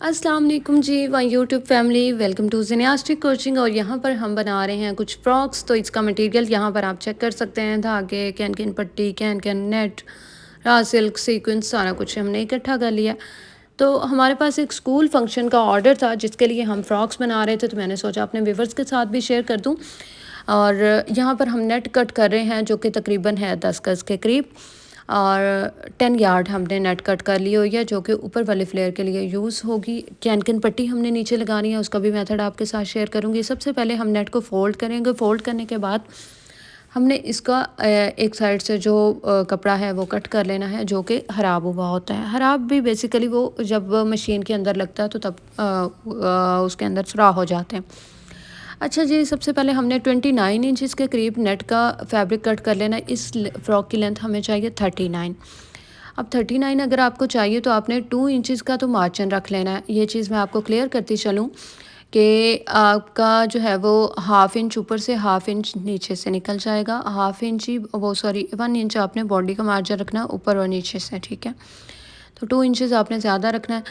अस्सलाम वालेकुम जी one YouTube family, welcome to Geniastic coaching. और यहाँ पर हम बना रहे हैं कुछ फ्रॉक्स। तो इसका मटेरियल यहाँ पर आप चेक कर सकते हैं। धागे, कैन कैन पट्टी, कैन कैन नेट, रा सिल्क, सीक्वेंस, सारा कुछ हमने इकट्ठा कर लिया। तो हमारे पास एक स्कूल फंक्शन का ऑर्डर था जिसके लिए हम फ्रॉक्स बना रहे थे, तो मैंने सोचा अपने व्यूवर्स के साथ भी शेयर कर दूँ। और यहाँ पर हम नेट कट कर रहे हैं जो कि तकरीबन है 10 गज़ के करीब, और 10 यार्ड हमने नेट कट कर ली हुई है जो कि ऊपर वाले फ्लेयर के लिए यूज़ होगी। कैन कैन पट्टी हमने नीचे लगानी है, उसका भी मेथड आपके साथ शेयर करूँगी। सबसे पहले हम नेट को फ़ोल्ड करेंगे। फ़ोल्ड करने के बाद हमने इसका एक साइड से जो कपड़ा है वो कट कर लेना है जो कि ख़राब हुआ होता है। ख़राब भी बेसिकली वो जब मशीन के अंदर लगता है तो तब उसके अंदर सुराख हो जाते हैं। अच्छा जी, सबसे पहले हमने 29 इंचेस के करीब नेट का फैब्रिक कट कर लेना है। इस फ्रॉक की लेंथ हमें चाहिए 39। अब 39 अगर आपको चाहिए तो आपने 2 इंचेस का तो मार्जिन रख लेना है। ये चीज़ मैं आपको क्लियर करती चलूँ कि आपका जो है वो हाफ़ इंच ऊपर से, हाफ़ इंच नीचे से निकल जाएगा। हाफ़ इंच ही वो सॉरी 1 इंच आपने बॉडी का मार्जिन रखना है ऊपर और नीचे से, ठीक है। तो 2 इंचेस आपने ज़्यादा रखना है।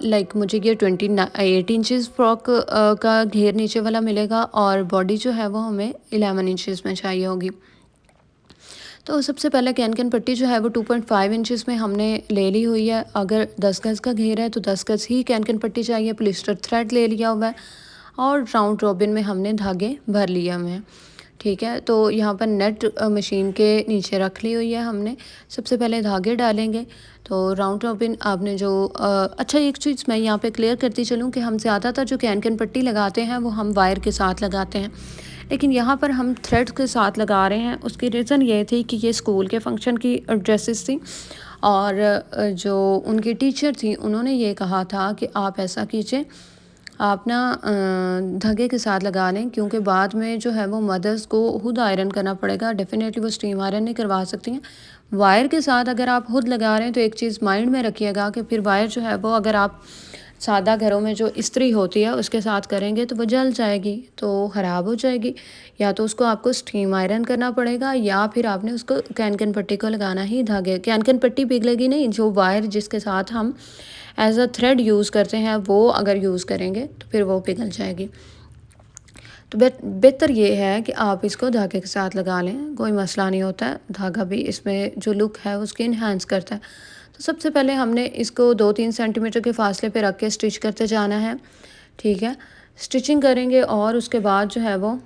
लाइक मुझे ये 8 इंचेस फ्रॉक का घेर नीचे वाला मिलेगा, और बॉडी जो है वो हमें 11 इंचेस में चाहिए होगी। तो सबसे पहले कैन कैन पट्टी जो है वो 2.5 इंचेस में हमने ले ली हुई है। अगर 10 गज़ का घेर है तो 10 गज़ ही कैन कैन पट्टी चाहिए। पॉलिस्टर थ्रेड ले लिया हुआ है और राउंड रॉबिन में हमने धागे भर लिए हुए हैं, ठीक है। तो यहाँ पर नेट मशीन के नीचे रख ली हुई है हमने। सबसे पहले धागे डालेंगे। तो राउंड रॉबिन आपने जो अच्छा, एक चीज़ मैं यहाँ पे क्लियर करती चलूँ कि हम ज़्यादातर जो कैन कैन पट्टी लगाते हैं वो हम वायर के साथ लगाते हैं, लेकिन यहाँ पर हम थ्रेड के साथ लगा रहे हैं। उसकी रीज़न ये थी कि ये स्कूल के फंक्शन की ड्रेसेस थी, और जो उनकी टीचर थी उन्होंने ये कहा था कि आप ऐसा कीजिए, आप ना धागे के साथ लगा लें, क्योंकि बाद में जो है वो मदर्स को खुद आयरन करना पड़ेगा। डेफिनेटली वो स्टीम आयरन नहीं करवा सकती हैं। वायर के साथ अगर आप खुद लगा रहे हैं तो एक चीज़ माइंड में रखिएगा कि फिर वायर जो है वो अगर आप सादा घरों में जो इस्त्री होती है उसके साथ करेंगे तो वो जल जाएगी, तो ख़राब हो जाएगी। या तो उसको आपको स्टीम आयरन करना पड़ेगा, या फिर आपने उसको कैन कैन पट्टी को लगाना ही धागे। कैन कैन पट्टी पिघलेगी नहीं, जो वायर जिसके साथ हम एज अ थ्रेड यूज़ करते हैं वो अगर यूज़ करेंगे तो फिर वो पिघल जाएगी। तो बेहतर ये है कि आप इसको धागे के साथ लगा लें, कोई मसला नहीं होता है। धागा भी इसमें जो लुक है उसकी इन्हांस करता है। तो सबसे पहले हमने इसको 2-3 सेंटीमीटर के फासले पे रख के स्टिच करते जाना है, ठीक है। स्टिचिंग करेंगे और उसके बाद जो है वो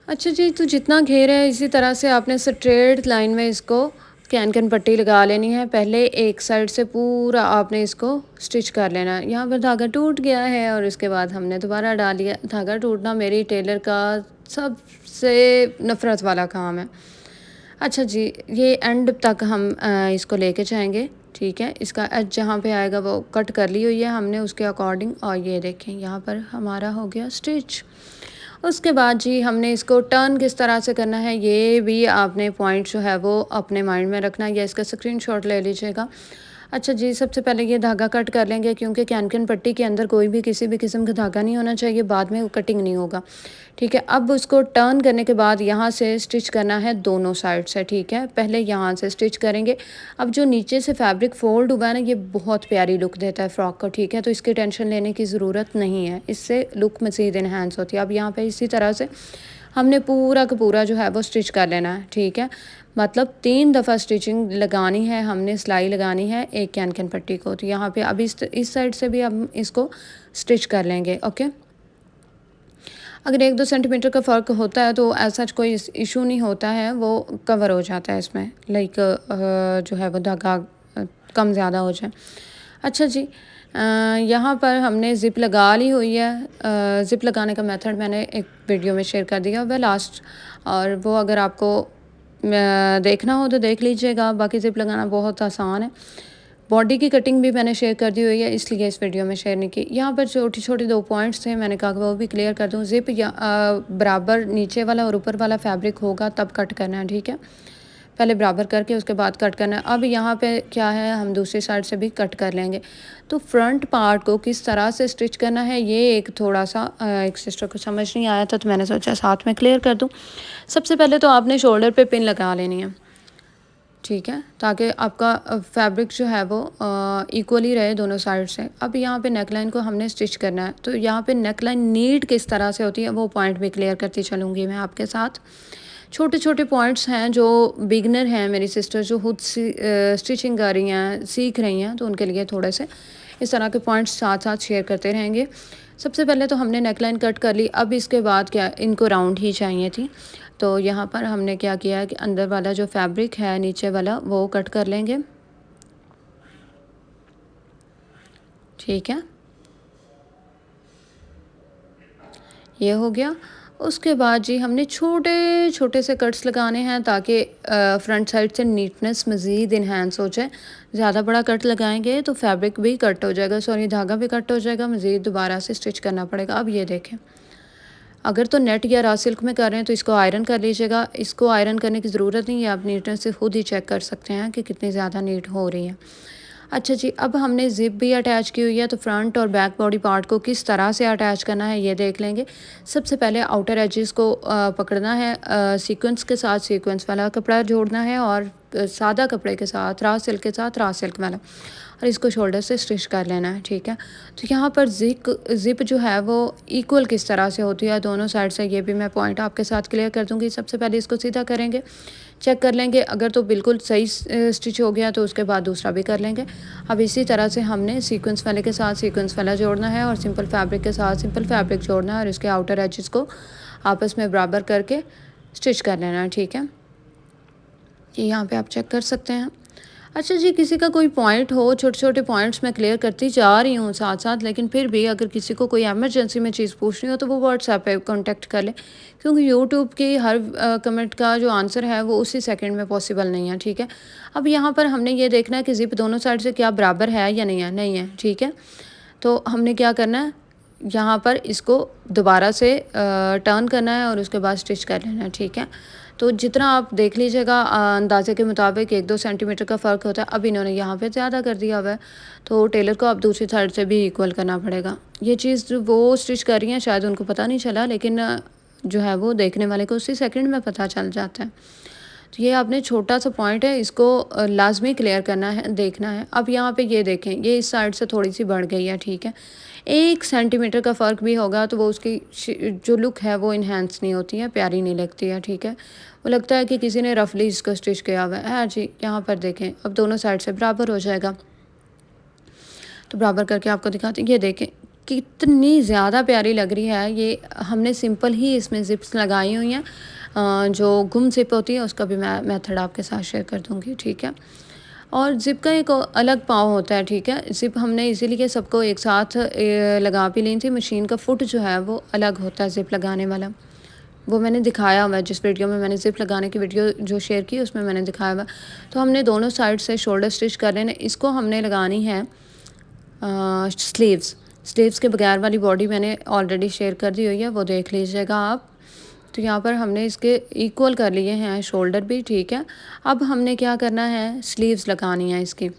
अच्छा जी, तो जितना घेर है इसी तरह से आपने स्ट्रेट लाइन में इसको कैन कैन पट्टी लगा लेनी है। पहले एक साइड से पूरा आपने इसको स्टिच कर लेना है। यहाँ पर धागा टूट गया है और इसके बाद हमने दोबारा डाल लिया। धागा टूटना मेरी टेलर का सबसे नफ़रत वाला काम है। अच्छा जी, ये एंड तक हम इसको लेके जाएंगे, ठीक है। इसका एज जहाँ पे आएगा वो कट कर ली हुई है हमने उसके अकॉर्डिंग, और ये देखें यहाँ पर हमारा हो गया स्टिच। उसके बाद जी हमने इसको टर्न किस तरह से करना है ये भी आपने पॉइंट जो है वो अपने माइंड में रखना है, या इसका स्क्रीनशॉट ले लीजिएगा। अच्छा जी, सबसे पहले ये धागा कट कर लेंगे, क्योंकि कैन कैन पट्टी के अंदर कोई भी किसी भी किस्म का धागा नहीं होना चाहिए, बाद में वो कटिंग नहीं होगा, ठीक है। अब उसको टर्न करने के बाद यहाँ से स्टिच करना है दोनों साइड से, ठीक है। पहले यहाँ से स्टिच करेंगे। अब जो नीचे से फैब्रिक फोल्ड हुआ है ना, ये बहुत प्यारी लुक देता है फ्रॉक को, ठीक है। तो इसकी टेंशन लेने की ज़रूरत नहीं है, इससे लुक मज़ीद इन्हांस होती है। अब यहाँ पे इसी तरह से हमने पूरा का पूरा जो है वो स्टिच कर लेना है, ठीक है। मतलब 3 दफ़ा स्टिचिंग लगानी है हमने, सिलाई लगानी है एक कैन कैन पट्टी को। तो यहाँ पे अब इस साइड से भी हम इसको स्टिच कर लेंगे, ओके। अगर 1-2 सेंटीमीटर का फ़र्क होता है तो ऐसा कोई इशू नहीं होता है, वो कवर हो जाता है इसमें। लाइक जो है वो धागा कम ज़्यादा हो जाए। अच्छा जी, यहाँ पर हमने ज़िप लगा ली हुई है। ज़िप लगाने का मेथड मैंने एक वीडियो में शेयर कर दिया हुआ है लास्ट, और वो अगर आपको देखना हो तो देख लीजिएगा। बाकी ज़िप लगाना बहुत आसान है। बॉडी की कटिंग भी मैंने शेयर कर दी हुई है, इसलिए इस वीडियो में शेयर नहीं की। यहाँ पर छोटी छोटी 2 पॉइंट्स थे, मैंने कहा कि वो भी क्लियर कर दूँ। ज़िप या बराबर नीचे वाला और ऊपर वाला फैब्रिक होगा तब कट करना है, ठीक है। पहले बराबर करके उसके बाद कट करना है। अब यहाँ पे क्या है, हम दूसरी साइड से भी कट कर लेंगे। तो फ्रंट पार्ट को किस तरह से स्टिच करना है ये एक थोड़ा सा एक सिस्टर को समझ नहीं आया था, तो मैंने सोचा साथ में क्लियर कर दूँ। सबसे पहले तो आपने शोल्डर पे पिन लगा लेनी है। ठीक है, ताकि आपका फैब्रिक जो है वो इक्वली रहे दोनों साइड से। अब यहाँ पे नेक लाइन को हमने स्टिच करना है, तो यहाँ पे नेक लाइन नीड किस तरह से होती है वो पॉइंट भी क्लियर करती चलूँगी मैं आपके साथ। छोटे छोटे पॉइंट्स हैं जो बिगनर हैं मेरी सिस्टर जो खुद स्टिचिंग कर रही हैं, सीख रही हैं, तो उनके लिए थोड़े से इस तरह के पॉइंट्स साथ साथ शेयर करते रहेंगे। सबसे पहले तो हमने नेकलाइन कट कर ली। अब इसके बाद क्या, इनको राउंड ही चाहिए थी, तो यहाँ पर हमने क्या किया है कि अंदर वाला जो फैब्रिक है नीचे वाला वो कट कर लेंगे। ठीक है, ये हो गया। उसके बाद जी हमने छोटे छोटे से कट्स लगाने हैं ताकि फ्रंट साइड से नीटनेस मज़ीद इन्हेंस हो जाए। ज़्यादा बड़ा कट लगाएंगे तो फैब्रिक भी कट हो जाएगा, सॉरी धागा भी कट हो जाएगा, मज़ीद दोबारा से स्टिच करना पड़ेगा। अब ये देखें, अगर तो नेट या रा सिल्क में कर रहे हैं तो इसको आयरन कर लीजिएगा। इसको आयरन करने की ज़रूरत नहीं है, आप नीटनेस से खुद ही चेक कर सकते हैं कि कितनी ज़्यादा नीट हो रही है। अच्छा जी, अब हमने ज़िप भी अटैच की हुई है, तो फ्रंट और बैक बॉडी पार्ट को किस तरह से अटैच करना है ये देख लेंगे। सबसे पहले आउटर एजेस को पकड़ना है, सीक्वेंस के साथ सीक्वेंस वाला कपड़ा जोड़ना है, और सादा कपड़े के साथ रा सिल्क के साथ रा सिल्क वाला, और इसको शोल्डर से स्टिच कर लेना है। ठीक है, तो यहाँ पर ज़िप जो है वो इक्वल किस तरह से होती है दोनों साइड से, ये भी मैं पॉइंट आपके साथ क्लियर कर दूँगी। सबसे पहले इसको सीधा करेंगे, चेक कर लेंगे, अगर तो बिल्कुल सही स्टिच हो गया तो उसके बाद दूसरा भी कर लेंगे। अब इसी तरह से हमने सीक्वेंस वाले के साथ सीक्वेंस वाला जोड़ना है, और सिंपल फैब्रिक के साथ सिंपल फैब्रिक जोड़ना है, और इसके आउटर एजेस को आपस में बराबर करके स्टिच कर लेना है। ठीक है, ये यहाँ पे आप चेक कर सकते हैं। अच्छा जी, किसी का कोई पॉइंट हो, छोटे छोटे पॉइंट्स मैं क्लियर करती जा रही हूँ साथ साथ, लेकिन फिर भी अगर किसी को कोई एमरजेंसी में चीज़ पूछनी हो तो वो व्हाट्सएप पे कांटेक्ट कर ले, क्योंकि यूट्यूब की हर कमेंट का जो आंसर है वो उसी सेकंड में पॉसिबल नहीं है। ठीक है, अब यहाँ पर हमने ये देखना है कि ज़िप दोनों साइड से क्या बराबर है या नहीं है, नहीं है। ठीक है, तो हमने क्या करना है, यहाँ पर इसको दोबारा से टर्न करना है और उसके बाद स्टिच कर लेना है। ठीक है, तो जितना आप देख लीजिएगा अंदाजे के मुताबिक 1-2 सेंटीमीटर का फ़र्क होता है। अब इन्होंने यहाँ पे ज़्यादा कर दिया हुआ है, तो टेलर को अब दूसरी साइड से भी इक्वल करना पड़ेगा। ये चीज़ जो वो स्टिच कर रही हैं शायद उनको पता नहीं चला, लेकिन जो है वो देखने वाले को उसी सेकंड में पता चल जाता है। तो ये आपने छोटा सा पॉइंट है, इसको लाजमी क्लियर करना है, देखना है। अब यहाँ पे ये देखें, ये इस साइड से थोड़ी सी बढ़ गई है। ठीक है, 1 सेंटीमीटर का फ़र्क भी होगा तो वो उसकी जो लुक है वो इन्हेंस नहीं होती है, प्यारी नहीं लगती है। ठीक है, वो लगता है कि किसी ने रफली इसको स्टिच किया हुआ है। हाँ जी, यहाँ पर देखें, अब दोनों साइड से बराबर हो जाएगा। तो बराबर करके आपको दिखाती हूँ, ये देखें कितनी ज़्यादा प्यारी लग रही है। ये हमने सिंपल ही इसमें ज़िप्स लगाई हुई हैं, जो गुम ज़िप होती है उसका भी मैं मेथड आपके साथ शेयर कर दूँगी। ठीक है, और ज़िप का एक अलग पाँव होता है। ठीक है, ज़िप हमने इसीलिए सबको एक साथ लगा भी ली थी। मशीन का फुट जो है वो अलग होता है ज़िप लगाने वाला, वो मैंने दिखाया हुआ है जिस वीडियो में मैंने ज़िप लगाने की वीडियो जो शेयर की उसमें मैंने दिखाया हुआ। तो हमने दोनों साइड से शोल्डर स्टिच कर लेना। इसको हमने लगानी है स्लीव्स के बगैर वाली बॉडी मैंने ऑलरेडी शेयर कर दी हुई है, वो देख लीजिएगा आप। तो यहाँ पर हमने इसके इक्वल कर लिए हैं शोल्डर भी। ठीक है, अब हमने क्या करना है, स्लीव्स लगानी है इसकी।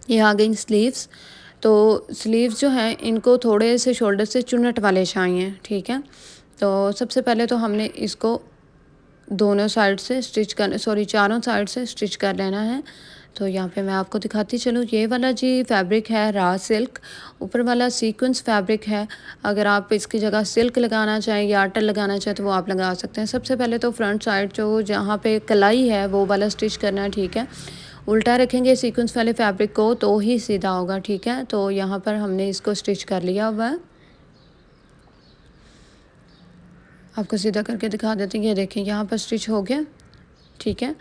ये आ गई स्लीव्स, तो स्लीव्स जो हैं इनको थोड़े से शोल्डर से चुन्नट वाले चाहिए। ठीक है, तो सबसे पहले तो हमने इसको दोनों साइड से स्टिच कर, सॉरी चारों साइड से स्टिच कर लेना है। तो यहाँ पे मैं आपको दिखाती चलूँ, ये वाला जी फैब्रिक है रा सिल्क, ऊपर वाला सीक्वेंस फैब्रिक है। अगर आप इसकी जगह सिल्क लगाना चाहें या अटल लगाना चाहें तो वो आप लगा सकते हैं। सबसे पहले तो फ्रंट साइड जो जहाँ पे कलाई है वो वाला स्टिच करना है। ठीक है, उल्टा रखेंगे सीक्वेंस वाले फैब्रिक को तो ही सीधा होगा। ठीक है, तो यहाँ पर हमने इसको स्टिच कर लिया हुआ है, आपको सीधा करके दिखा देती हूँ। ये देखें, यहाँ पर स्टिच हो गया। ठीक है,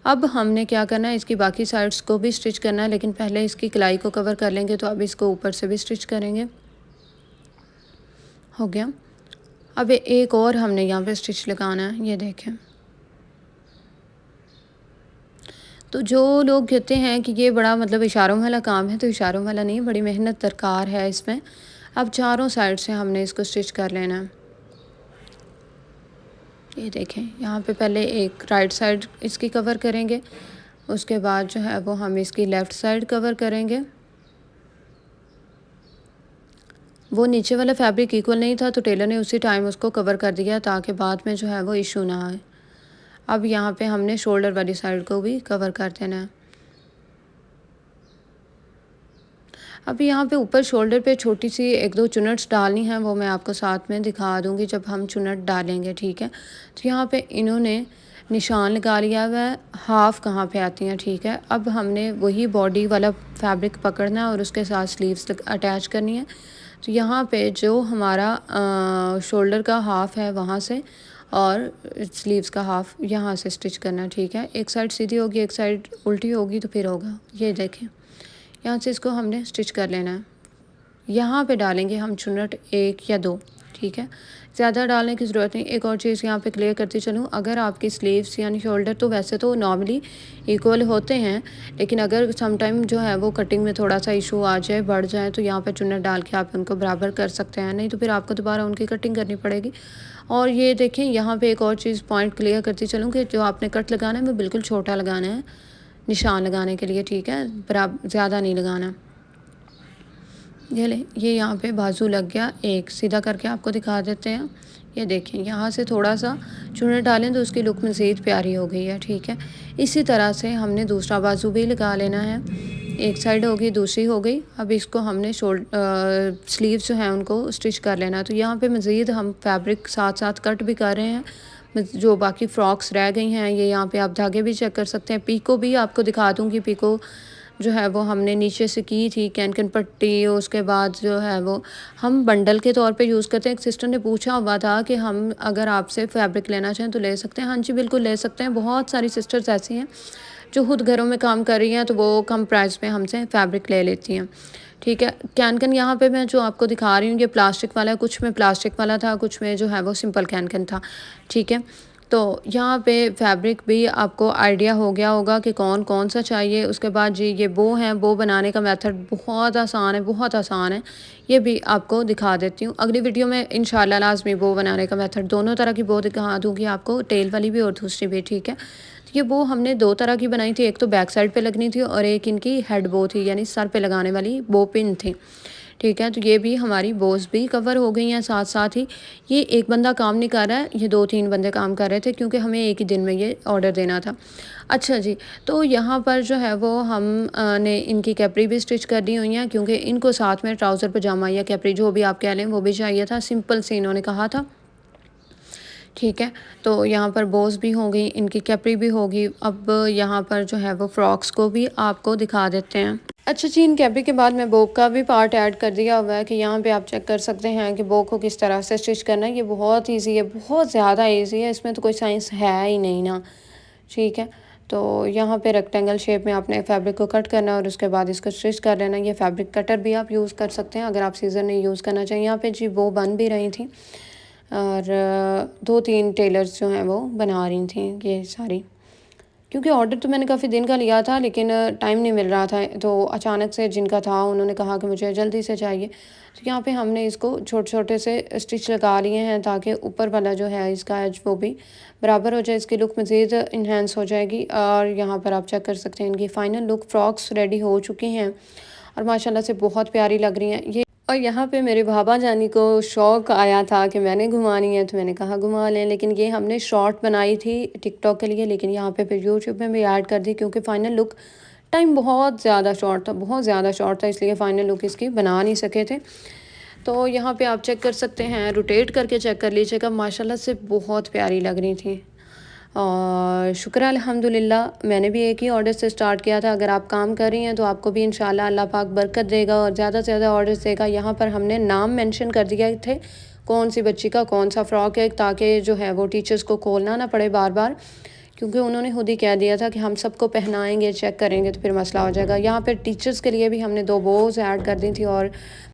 अब हमने क्या करना है, इसकी बाकी साइड्स को भी स्टिच करना है, लेकिन पहले इसकी कलाई को कवर कर लेंगे। तो अब इसको ऊपर से भी स्टिच करेंगे। हो गया, अब एक और हमने यहाँ पे स्टिच लगाना है, ये देखें। तो जो लोग कहते हैं कि ये बड़ा मतलब इशारों वाला काम है, तो इशारों वाला नहीं, बड़ी मेहनत दरकार है इसमें। अब चारों साइड से हमने इसको स्टिच कर लेना है। ये देखें, यहाँ पे पहले एक राइट साइड इसकी कवर करेंगे, उसके बाद जो है वो हम इसकी लेफ़्ट साइड कवर करेंगे। वो नीचे वाला फैब्रिक इक्वल नहीं था तो टेलर ने उसी टाइम उसको कवर कर दिया ताकि बाद में जो है वो इशू ना आए। अब यहाँ पे हमने शोल्डर वाली साइड को भी कवर कर देना है। अब यहाँ पे ऊपर शोल्डर पे छोटी सी 1-2 चुन्नट्स डालनी है, वो मैं आपको साथ में दिखा दूँगी जब हम चुन्नट डालेंगे, ठीक है। तो यहाँ पे इन्होंने निशान लगा लिया हुआ है, हाफ़ कहाँ पे आती हैं, ठीक है। अब हमने वही बॉडी वाला फैब्रिक पकड़ना है और उसके साथ स्लीव्स अटैच करनी है। तो यहाँ पे जो हमारा शोल्डर का हाफ़ है वहाँ से और स्लीव्स का हाफ़ यहाँ से स्टिच करना है, ठीक है। एक साइड सीधी होगी, एक साइड उल्टी होगी तो फिर होगा। ये देखें, यहाँ से इसको हमने स्टिच कर लेना है। यहाँ पे डालेंगे हम चुन्नट 1 या 2, ठीक है। ज़्यादा डालने की ज़रूरत नहीं। एक और चीज़ यहाँ पे क्लियर करती चलूँ, अगर आपकी स्लीव्स यानी शोल्डर तो वैसे तो नॉर्मली इक्वल होते हैं, लेकिन अगर समटाइम जो है वो कटिंग में थोड़ा सा इशू आ जाए, बढ़ जाए, तो यहाँ पे चुन्नट डाल के आप उनको बराबर कर सकते हैं, नहीं तो फिर आपको दोबारा उनकी कटिंग करनी पड़ेगी। और ये देखें, यहाँ पे एक और चीज़ पॉइंट क्लियर करती चलूँ कि जो आपने कट लगाना है वो बिल्कुल छोटा लगाना है निशान लगाने के लिए, ठीक है, बराबर ज़्यादा नहीं लगाना। ये यहाँ पे बाजू लग गया। एक सीधा करके आपको दिखा देते हैं। ये देखें, यहाँ से थोड़ा सा चुन्नट डालें तो उसकी लुक मज़ीद प्यारी हो गई है, ठीक है। इसी तरह से हमने दूसरा बाजू भी लगा लेना है। एक साइड होगी, दूसरी हो गई। अब इसको हमने स्लीव्स जो हैं उनको स्टिच कर लेना है। तो यहाँ पे मज़ीद हम फैब्रिक साथ साथ कट भी कर रहे हैं। जो बाकी फ़्रॉक्स रह गई हैं, ये यहाँ पे आप धागे भी चेक कर सकते हैं। पीको भी आपको दिखा दूँगी। पीको जो है वो हमने नीचे से की थी, कैन पट्टी, उसके बाद जो है वो हम बंडल के तौर पे यूज़ करते हैं। एक सिस्टर ने पूछा हुआ था कि हम अगर आपसे फैब्रिक लेना चाहें तो ले सकते हैं। हाँ जी, बिल्कुल ले सकते हैं। बहुत सारी सिस्टर्स ऐसी हैं जो खुद घरों में काम कर रही हैं, तो वो कम प्राइस में हमसे फैब्रिक ले लेती हैं, ठीक है। कैन यहाँ पे मैं जो आपको दिखा रही हूँ ये प्लास्टिक वाला है। कुछ में प्लास्टिक वाला था, कुछ में जो है वो सिंपल कैन था, ठीक है। तो यहाँ पे फैब्रिक भी आपको आइडिया हो गया होगा कि कौन कौन सा चाहिए। उसके बाद जी ये बो है, बो बनाने का मेथड बहुत आसान है, बहुत आसान है। ये भी आपको दिखा देती हूँ अगली वीडियो में इंशाल्लाह। लाज़मी बो बनाने का मेथड, दोनों तरह की बो दिखा दूँगी आपको, टेल वाली भी और दूसरी भी, ठीक है। तो ये बो हमने 2 तरह की बनाई थी। एक तो बैक साइड पे लगनी थी और एक इनकी हेड बो थी, यानी सर पे लगाने वाली बो पिन थी, ठीक है। तो ये भी हमारी बोस भी कवर हो गई हैं साथ साथ ही। ये एक बंदा काम नहीं कर रहा है, ये 2-3 बंदे काम कर रहे थे, क्योंकि हमें एक ही दिन में ये ऑर्डर देना था। अच्छा जी, तो यहाँ पर जो है वो हम ने इनकी कैपरी भी स्टिच कर दी हुई हैं, क्योंकि इनको साथ में ट्राउज़र पजामा या कैपरी जो भी आप कह लें वो भी चाहिए था। सिंपल सी इन्होंने कहा था, ठीक है। तो यहाँ पर बोस भी हो गई, इनकी कैपरी भी होगी। अब यहाँ पर जो है वो फ्रॉक्स को भी आपको दिखा देते हैं। अच्छा जी, इन कैपरी के बाद मैं बोक का भी पार्ट ऐड कर दिया हुआ है कि यहाँ पे आप चेक कर सकते हैं कि बोक को किस तरह से स्टिच करना है। ये बहुत ईजी है, बहुत ज़्यादा ईजी है, इसमें तो कोई साइंस है ही नहीं ना, ठीक है। तो यहाँ पे रेक्टेंगल शेप में आपने फैब्रिक को कट करना है और उसके बाद इसको स्टिच कर लेना है। ये फैब्रिक कटर भी आप यूज़ कर सकते हैं अगर आप सीज़र नहीं यूज़ करना चाहिए। यहाँ पे जी बो बन भी रही थी और 2-3 टेलर्स जो हैं वो बना रही थी ये सारी, क्योंकि ऑर्डर तो मैंने काफ़ी दिन का लिया था, लेकिन टाइम नहीं मिल रहा था। तो अचानक से जिनका था उन्होंने कहा कि मुझे जल्दी से चाहिए। तो यहाँ पे हमने इसको छोटे छोटे से स्टिच लगा लिए हैं ताकि ऊपर वाला जो है इसका एज वो भी बराबर हो जाए, इसकी लुक मज़ीद इन्हेंस हो जाएगी। और यहाँ पर आप चेक कर सकते हैं इनकी फ़ाइनल लुक। फ्रॉक्स रेडी हो चुकी हैं और माशाल्लाह से बहुत प्यारी लग रही हैं ये। और यहाँ पे मेरे भाभा जानी को शौक़ आया था कि मैंने घुमानी है, तो मैंने कहा घुमा लें। लेकिन ये हमने शॉर्ट बनाई थी टिकटॉक के लिए, लेकिन यहाँ पे फिर यूट्यूब में भी ऐड कर दी, क्योंकि फ़ाइनल लुक टाइम बहुत ज़्यादा शॉर्ट था, बहुत ज़्यादा शॉर्ट था, इसलिए फ़ाइनल लुक इसकी बना नहीं सके थे। तो यहाँ पे आप चेक कर सकते हैं, रोटेट करके चेक कर लीजिएगा, माशाल्लाह से बहुत प्यारी लग रही थी। और शुक्र अल्हम्दुलिल्लाह, मैंने भी एक ही ऑर्डर से स्टार्ट किया था। अगर आप काम कर रही हैं तो आपको भी इंशाल्लाह अल्लाह पाक बरकत देगा और ज़्यादा से ज़्यादा ऑर्डर्स देगा। यहाँ पर हमने नाम मेंशन कर दिया थे कौन सी बच्ची का कौन सा फ़्रॉक है, ताकि जो है वो टीचर्स को खोलना ना पड़े बार बार, क्योंकि उन्होंने खुद ही कह दिया था कि हम सबको पहनाएंगे, चेक करेंगे तो फिर मसला हो जाएगा। यहाँ पर टीचर्स के लिए भी हमने 2 बोज ऐड कर दी थी और